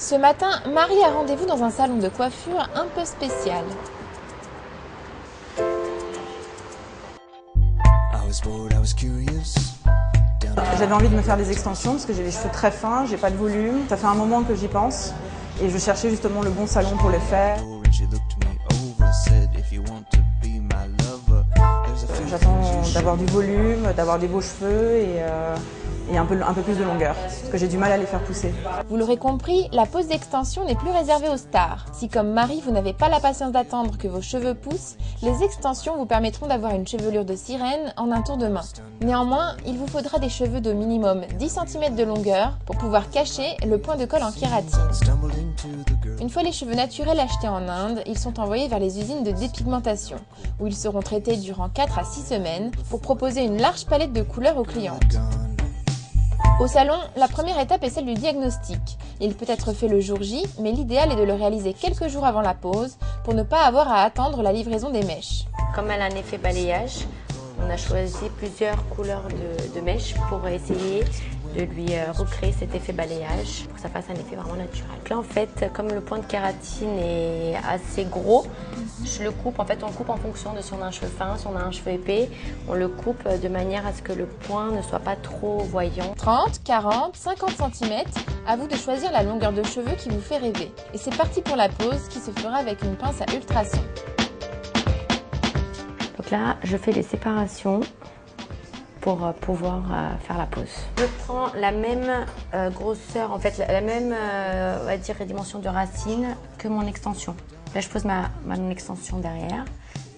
Ce matin, Marie a rendez-vous dans un salon de coiffure un peu spécial. J'avais envie de me faire des extensions parce que j'ai les cheveux très fins, j'ai pas de volume. Ça fait un moment que j'y pense et je cherchais justement le bon salon pour les faire. J'attends d'avoir du volume, d'avoir des beaux cheveux et un peu plus de longueur, parce que j'ai du mal à les faire pousser. Vous l'aurez compris, la pose d'extension n'est plus réservée aux stars. Si comme Marie, vous n'avez pas la patience d'attendre que vos cheveux poussent, les extensions vous permettront d'avoir une chevelure de sirène en un tour de main. Néanmoins, il vous faudra des cheveux d'au minimum 10 cm de longueur pour pouvoir cacher le point de colle en kératine. Une fois les cheveux naturels achetés en Inde, ils sont envoyés vers les usines de dépigmentation, où ils seront traités durant 4 à 6 semaines pour proposer une large palette de couleurs aux clientes. Au salon, la première étape est celle du diagnostic. Il peut être fait le jour J, mais l'idéal est de le réaliser quelques jours avant la pose pour ne pas avoir à attendre la livraison des mèches. Comme elle a un effet balayage, on a choisi plusieurs couleurs de mèches pour essayer de lui recréer cet effet balayage pour que ça fasse un effet vraiment naturel. Donc là en fait, comme le point de kératine est assez gros, je le coupe, en fait on le coupe en fonction de si on a un cheveu fin, si on a un cheveu épais, on le coupe de manière à ce que le point ne soit pas trop voyant. 30, 40, 50 cm, à vous de choisir la longueur de cheveux qui vous fait rêver. Et c'est parti pour la pose qui se fera avec une pince à ultrasons. Donc là, je fais les séparations pour pouvoir faire la pose. Je prends la même grosseur, en fait la même on va dire, dimension de racine que mon extension. Là, je pose mon extension derrière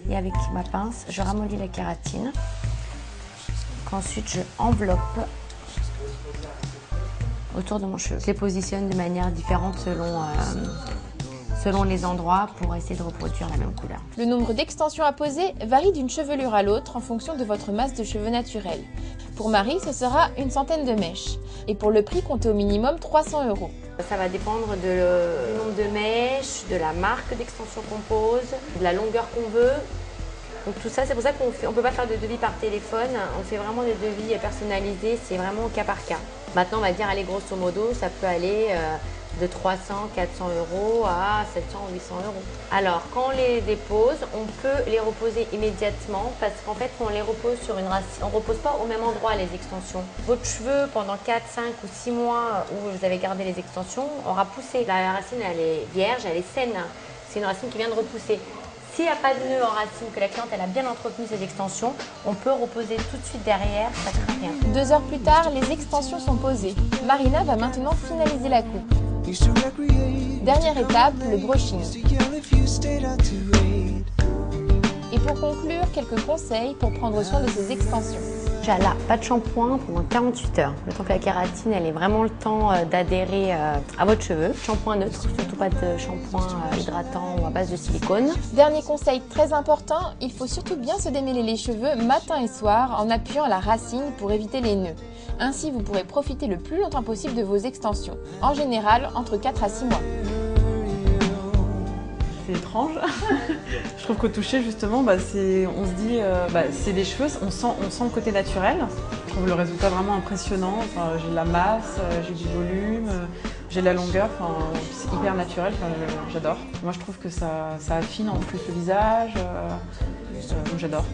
et avec ma pince, je ramollis la kératine. Ensuite, je enveloppe autour de mon cheveu. Je les positionne de manière différente selon les endroits pour essayer de reproduire la même couleur. Le nombre d'extensions à poser varie d'une chevelure à l'autre en fonction de votre masse de cheveux naturels. Pour Marie, ce sera une centaine de mèches. Et pour le prix, comptez au minimum 300 €. Ça va dépendre du nombre de mèches, de la marque d'extension qu'on pose, de la longueur qu'on veut. Donc tout ça, c'est pour ça qu'on ne peut pas faire de devis par téléphone. On fait vraiment des devis personnalisés, c'est vraiment au cas par cas. Maintenant, on va dire, allez, grosso modo, ça peut aller de 300, 400 € à 700 ou 800 €. Alors, quand on les dépose, on peut les reposer immédiatement parce qu'en fait, on les repose sur une racine. On ne repose pas au même endroit les extensions. Votre cheveu, pendant 4, 5 ou 6 mois où vous avez gardé les extensions, aura poussé. La racine, elle est vierge, elle est saine. C'est une racine qui vient de repousser. S'il n'y a pas de nœud en racine, que la cliente elle a bien entretenu ses extensions, on peut reposer tout de suite derrière, ça ne craint rien. 2 heures plus tard, les extensions sont posées. Marina va maintenant finaliser la coupe. Dernière étape, le brushing. Et pour conclure, quelques conseils pour prendre soin de ces extensions. Déjà là, pas de shampoing pendant 48 heures. Le temps que la kératine, elle ait vraiment le temps d'adhérer à votre cheveu. Shampoing neutre, surtout pas de shampoing hydratant ou à base de silicone. Dernier conseil très important, il faut surtout bien se démêler les cheveux matin et soir en appuyant la racine pour éviter les nœuds. Ainsi, vous pourrez profiter le plus longtemps possible de vos extensions. En général, entre 4 à 6 mois. C'est étrange. Je trouve qu'au toucher, justement, on se dit, c'est des cheveux, on sent le côté naturel. Je trouve le résultat vraiment impressionnant. Enfin, j'ai de la masse, j'ai du volume, j'ai de la longueur. Enfin, c'est hyper naturel. Enfin, j'adore. Moi, je trouve que ça affine en plus le visage. J'adore.